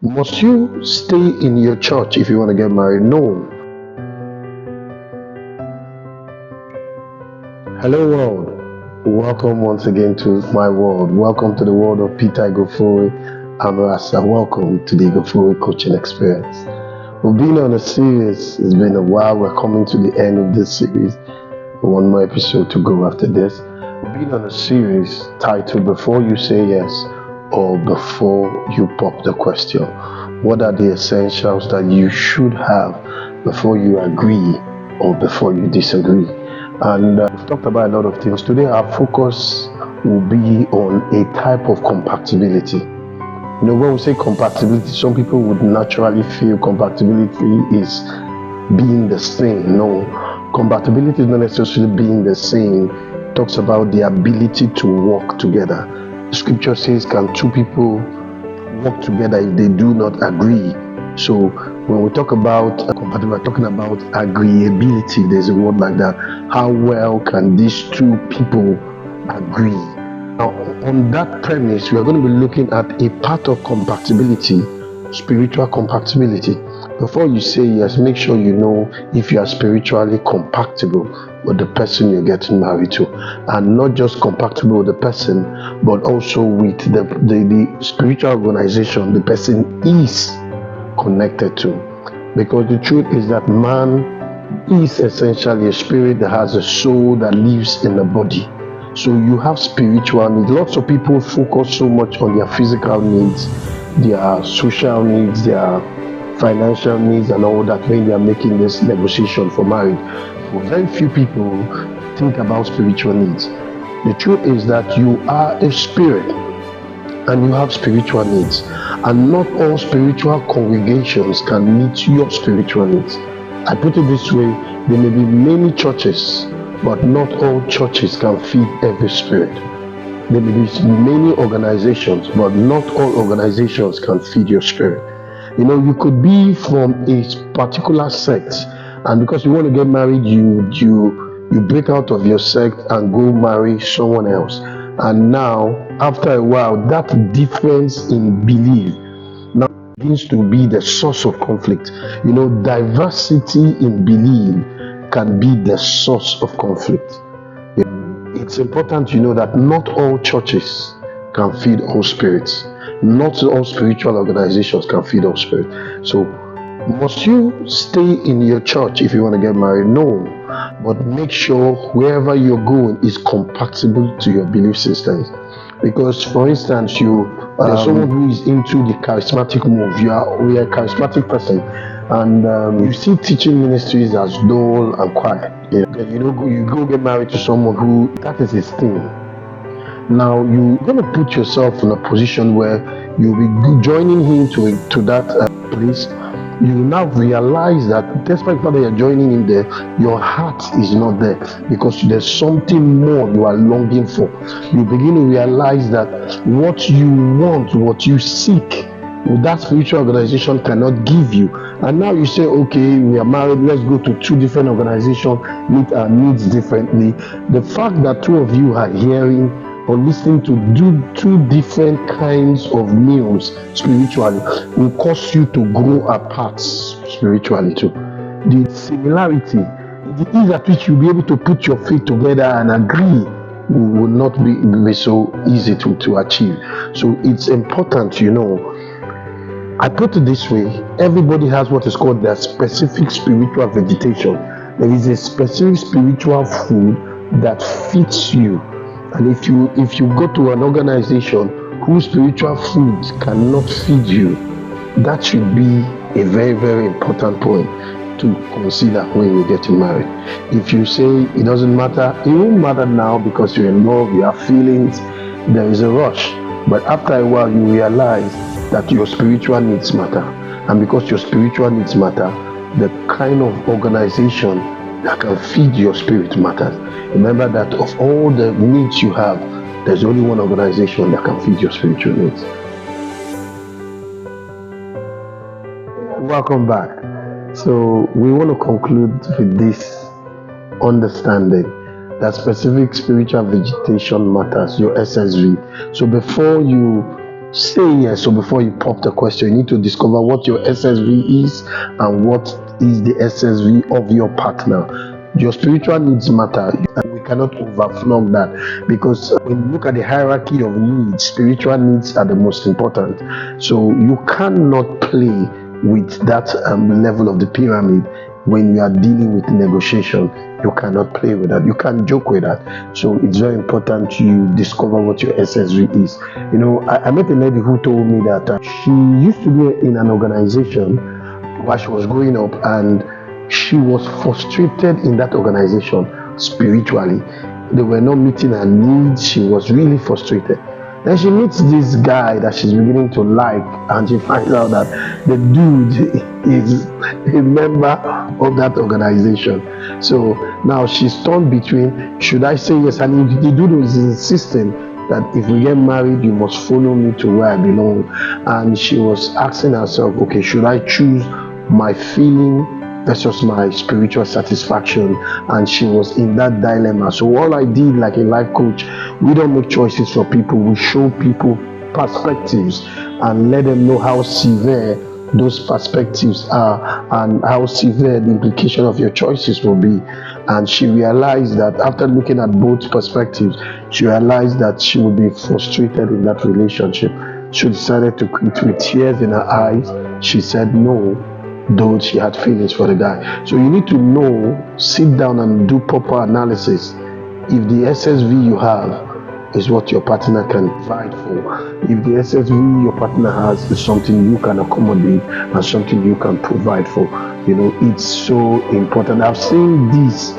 Must you stay in your church if you want to get married? No. Hello, world. Welcome once again to my world. Welcome to the world of Peter Ighofowe Amrasa. Welcome to the Ighofowe coaching experience. We've been on a series. It's been a while. We're coming to the end of this series. One more episode to go after this. We've been on a series titled Before You Say Yes or Before You Pop the Question. What are the essentials that you should have before you agree or before you disagree? And we've talked about a lot of things. Today our focus will be on a type of compatibility. You know, when we say compatibility, some people would naturally feel compatibility is being the same. No, compatibility is not necessarily being the same. It talks about the ability to work together. The scripture says, can two people work together if they do not agree? So when we talk about compatibility, we're talking about agreeability. There's a word like that. How well can these two people agree? Now, on that premise, we are going to be looking at a part of compatibility, spiritual compatibility. Before you say yes, make sure you know if you are spiritually compatible with the person you're getting married to, and not just compatible with the person, but also with the spiritual organization the person is connected to. Because the truth is that man is essentially a spirit that has a soul that lives in the body. So you have spiritual needs. Lots of people focus so much on their physical needs, their social needs, their financial needs and all that when they are making this negotiation for marriage. Very few people think about spiritual needs. The truth is that you are a spirit and you have spiritual needs, and not all spiritual congregations can meet your spiritual needs. I put it this way, there may be many churches, but not all churches can feed every spirit. There may be many organizations, but not all organizations can feed your spirit. You know, you could be from a particular sect, and because you want to get married, you break out of your sect and go marry someone else. And now, after a while, that difference in belief now begins to be the source of conflict. You know, diversity in belief can be the source of conflict. It's important to know that not all churches can feed all spirits. Not all spiritual organizations can feed all spirits. So, must you stay in your church if you want to get married? No. But make sure wherever you're going is compatible to your belief systems. Because, for instance, there's someone who is into the charismatic move. We are a charismatic person, and you see teaching ministries as dull and quiet. You go get married to someone who that is his thing. Now you're going to put yourself in a position where you'll be joining him to that place. You now realize that despite the fact that you're joining him there, your heart is not there because there's something more you are longing for. You begin to realize that what you want, what you seek, that spiritual organization cannot give you. And now you say, okay, we are married, let's go to two different organizations, meet our needs differently. The fact that two of you are hearing or listening to do two different kinds of meals spiritually will cause you to grow apart spiritually too. The similarity, the ease at which you'll be able to put your feet together and agree will not be so easy to achieve. So it's important, I put it this way, everybody has what is called their specific spiritual vegetation. There is a specific spiritual food that fits you. And if you go to an organization whose spiritual food cannot feed you, that should be a very, very important point to consider when you're getting married. If you say it doesn't matter, it won't matter now because you're in love, you have feelings, there is a rush. But after a while, you realize that your spiritual needs matter. And because your spiritual needs matter, the kind of organization that can feed your spirit matters. Remember that of all the needs you have, there's only one organization that can feed your spiritual needs. Welcome back. So we want to conclude with this understanding that specific spiritual vegetation matters, your SSV. So before you say yes. So before you pop the question, you need to discover what your SSV is and what is the SSV of your partner. Your spiritual needs matter, and we cannot overflow that, because when you look at the hierarchy of needs, spiritual needs are the most important. So you cannot play with that level of the pyramid. When you are dealing with negotiation, you cannot play with that. You can't joke with that. So it's very important you discover what your SSV is. You know, I met a lady who told me that she used to be in an organization while she was growing up, and she was frustrated in that organization spiritually. They were not meeting her needs. She was really frustrated. Then she meets this guy that she's beginning to like, and she finds out that the dude is a member of that organization. So now she's torn between, should I say yes? And if the dude is insisting that if we get married, you must follow me to where I belong. And she was asking herself, okay, should I choose my feeling versus my spiritual satisfaction? And she was in that dilemma. So all I did, like a life coach, we don't make choices for people. We show people perspectives and let them know how severe those perspectives are and how severe the implication of your choices will be. And she realized that after looking at both perspectives, she realized that she would be frustrated in that relationship. She decided to quit with tears in her eyes. She said no, though she had feelings for the guy. So you need to know, sit down and do proper analysis. If the SSV you have is what your partner can provide for, if the SSV your partner has is something you can accommodate and something you can provide for, you know, it's so important. I've seen this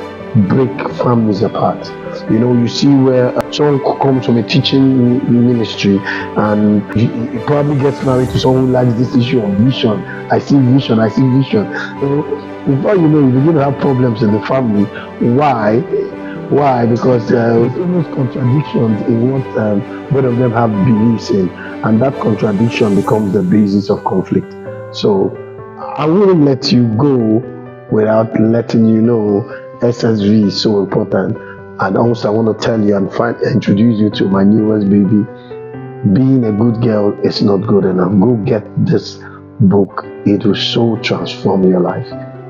break families apart. You know, you see where someone comes from a teaching ministry and he probably gets married to someone who likes this issue of vision. I see vision, I see vision. So before you know, you begin to have problems in the family. Why? Because there's almost contradictions in what both of them have beliefs in, and that contradiction becomes the basis of conflict. So I wouldn't let you go without letting you know SSV is so important. And also I want to tell you and introduce you to my newest baby. Being a good girl is not good enough. Go get this book. It will so transform your life.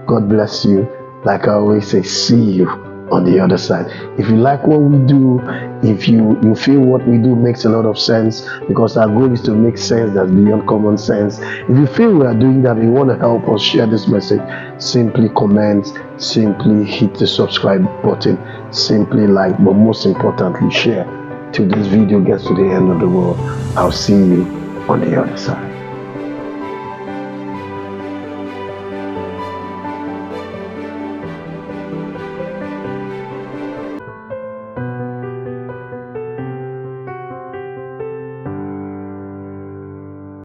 God bless you. Like I always say, see you on the other side. If you like what we do, if you feel what we do makes a lot of sense, because our goal is to make sense that's beyond common sense. If you feel we are doing that and you want to help us share this message, simply comment, simply hit the subscribe button, simply like, but most importantly, share till this video gets to the end of the world. I'll see you on the other side.